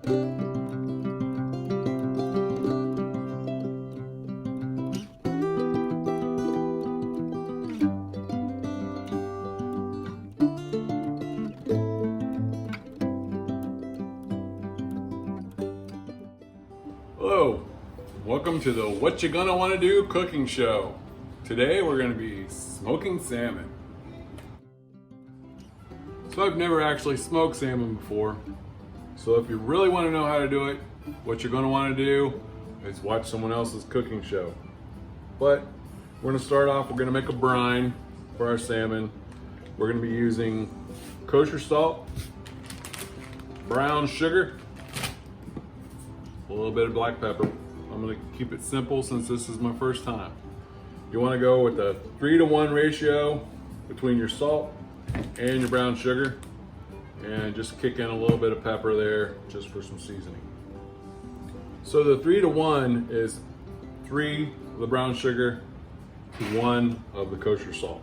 Hello, welcome to the What You Gonna Wanna Do cooking show. Today we're gonna be smoking salmon. So I've never actually smoked salmon before. So if you really wanna know how to do it, what you're gonna wanna do is watch someone else's cooking show. But we're gonna start off, we're gonna make a brine for our salmon. We're gonna be using kosher salt, brown sugar, a little bit of black pepper. I'm gonna keep it simple since this is my first time. You wanna go with a 3-to-1 ratio between your salt and your brown sugar, and just kick in a little bit of pepper there just for some seasoning. So the 3-to-1 is 3 of the brown sugar to 1 of the kosher salt.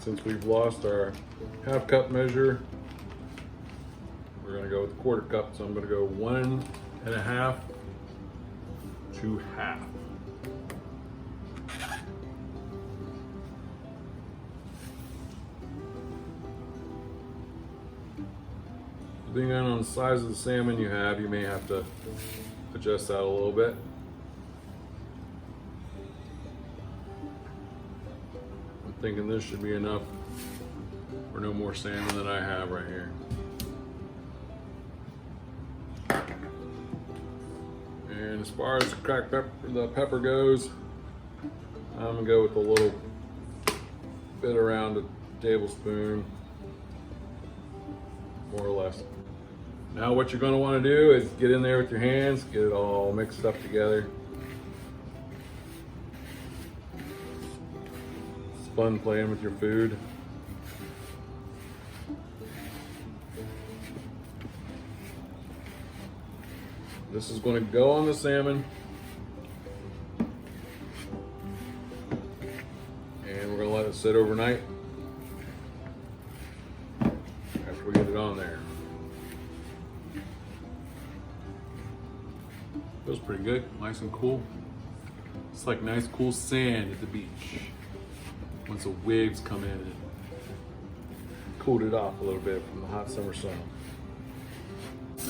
Since we've lost our half cup measure, we're gonna go with a 1/4 cup. So I'm gonna go 1.5 to half. Depending on the size of the salmon you have, you may have to adjust that a little bit. Thinking this should be enough for no more salmon than I have right here. And as far as cracked pepper, the pepper goes, I'm gonna go with a little bit around a tablespoon, more or less. Now what you're gonna wanna do is get in there with your hands, get it all mixed up together. Fun playing with your food. This is going to go on the salmon, and we're going to let it sit overnight after we get it on there. Feels pretty good, nice and cool. It's like nice cool sand at the beach once the waves come in and cooled it off a little bit from the hot summer sun.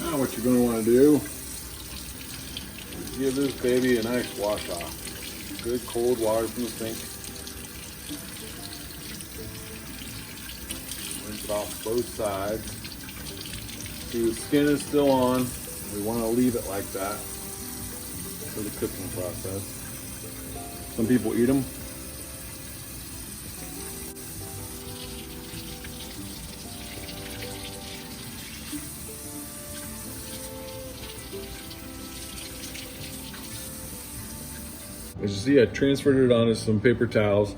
Now what you're going to want to do is give this baby a nice wash off. Good cold water from the sink. Rinse it off both sides. See, the skin is still on. We want to leave it like that for the cooking process. Some people eat them. As you see, I transferred it onto some paper towels,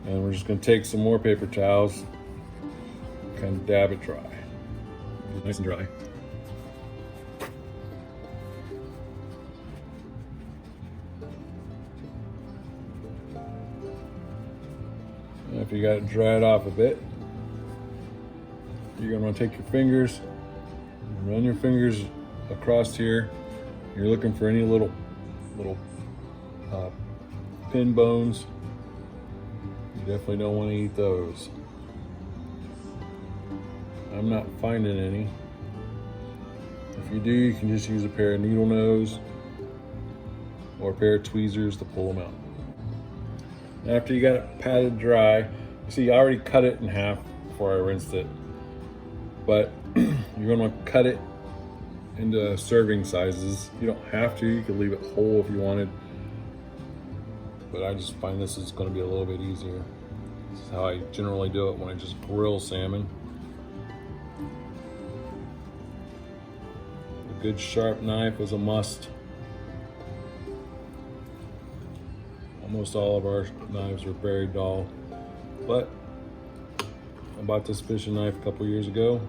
and we're just going to take some more paper towels and kind of dab it dry. Nice and dry. And if you got it dried off a bit, you're going to want to take your fingers, run your fingers across here. You're looking for any little pin bones. You definitely don't want to eat those. I'm not finding any. If you do, you can just use a pair of needle nose or a pair of tweezers to pull them out. After you got it patted dry, you see I already cut it in half before I rinsed it, but you're going to cut it into serving sizes. You don't have to, you could leave it whole if you wanted, but I just find this is going to be a little bit easier. This is how I generally do it when I just grill salmon. A good sharp knife is a must. Almost all of our knives are very dull, but I bought this fishing knife a couple years ago.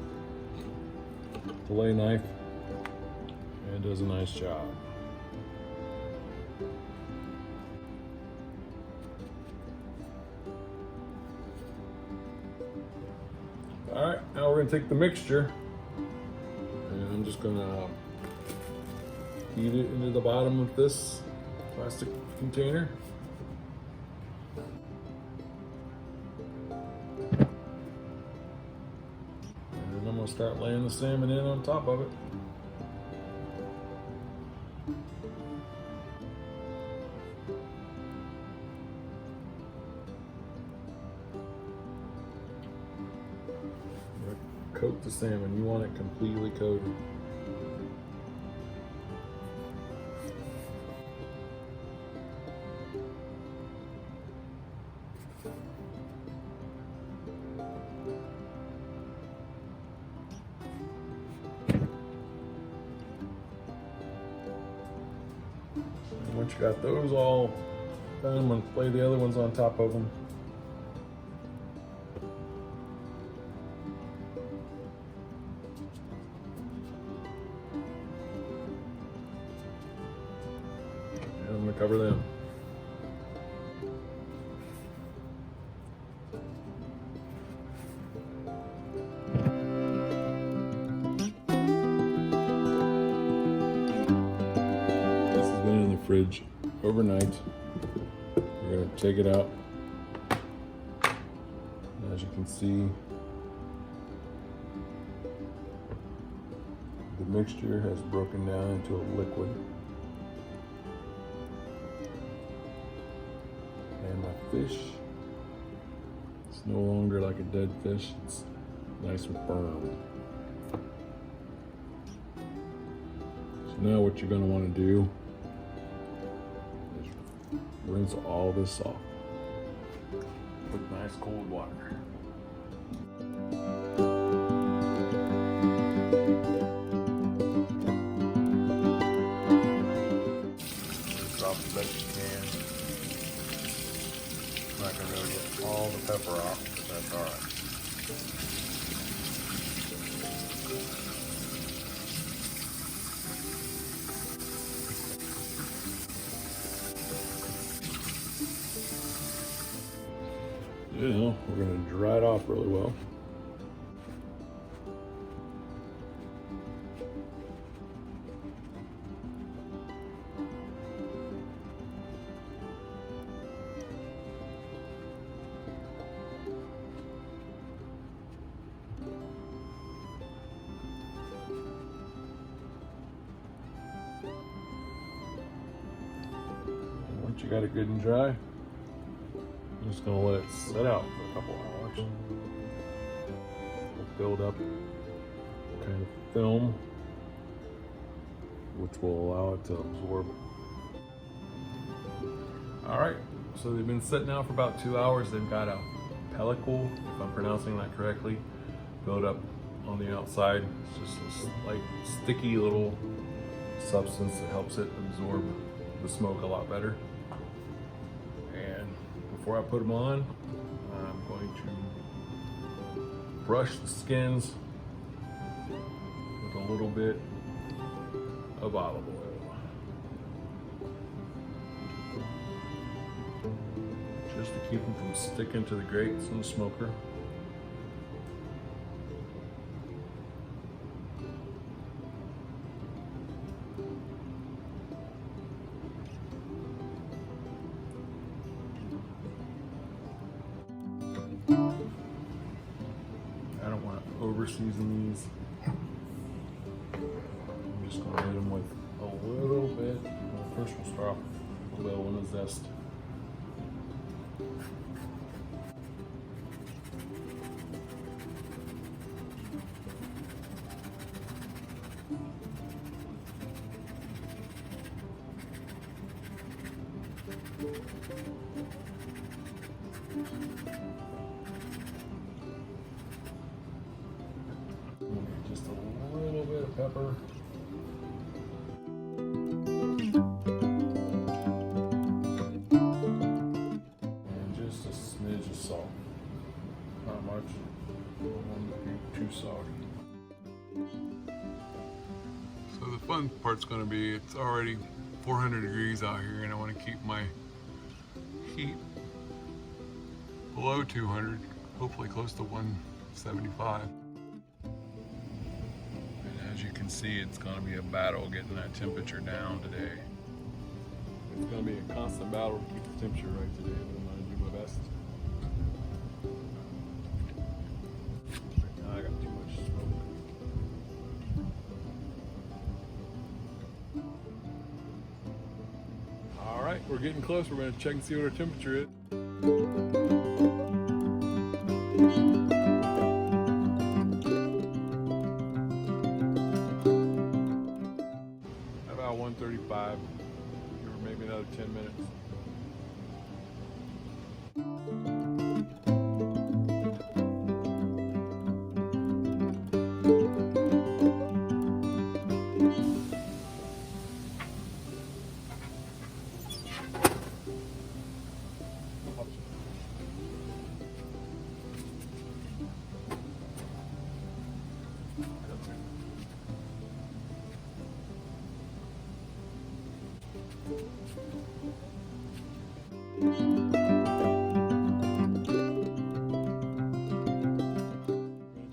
Fillet knife, and it does a nice job. All right, now we're gonna take the mixture and I'm just gonna feed it into the bottom of this plastic container. And I'm gonna start laying the salmon in on top of it. Coat the salmon. You want it completely coated. And once you got those all done, I'm going to lay the other ones on top of them. I'm going to cover them. This has been in the fridge overnight. We're going to take it out. As you can see, the mixture has broken down into a liquid. And my fish, it's no longer like a dead fish, it's nice and firm. So now what you're going to want to do is rinse all this off with nice cold water. Drop the best you can. Not gonna really get all the pepper off, but that's all right. Now we're gonna dry it off really well. Once you got it good and dry, I'm just going to let it set out for a couple hours. It'll build up kind of film, which will allow it to absorb. All right, so they've been sitting out for about 2 hours. They've got a pellicle, if I'm pronouncing that correctly, built up on the outside. It's just this like sticky little substance that helps it absorb the smoke a lot better. And before I put them on, I'm going to brush the skins with a little bit of olive oil, just to keep them from sticking to the grates in the smoker. I don't want to over season these. I'm just going to hit them with a little bit. Well, first we'll start off with a little one of zest. Just a little bit of pepper. salt. Not much. I don't want it to be too salty. So the fun part's going to be it's already 400 degrees out here, and I want to keep my heat below 200, hopefully close to 175. And as you can see, it's going to be a battle getting that temperature down today. It's going to be a constant battle to keep the temperature right today, but I'm going to do my best. Right now I got too much smoke. All right, we're getting close. We're going to check and see what our temperature is. About 135, or maybe another 10 minutes.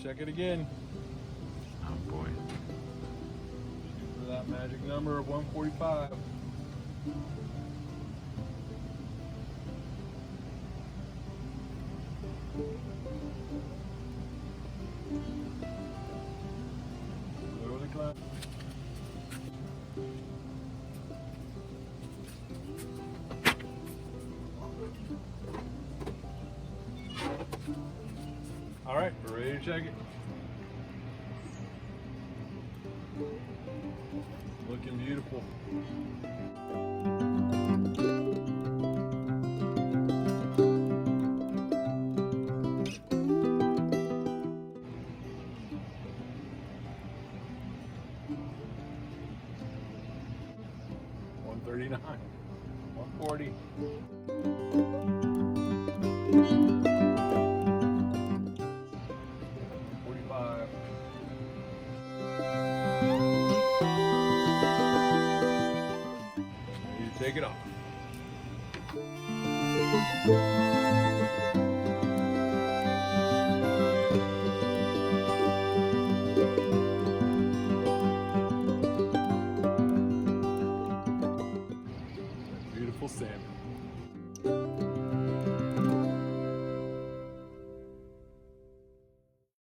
Check it again. Oh boy. Shoot for that magic number of 145. Slowly climb. All right, we're ready to check it. Looking beautiful. $139, $140. Take it off.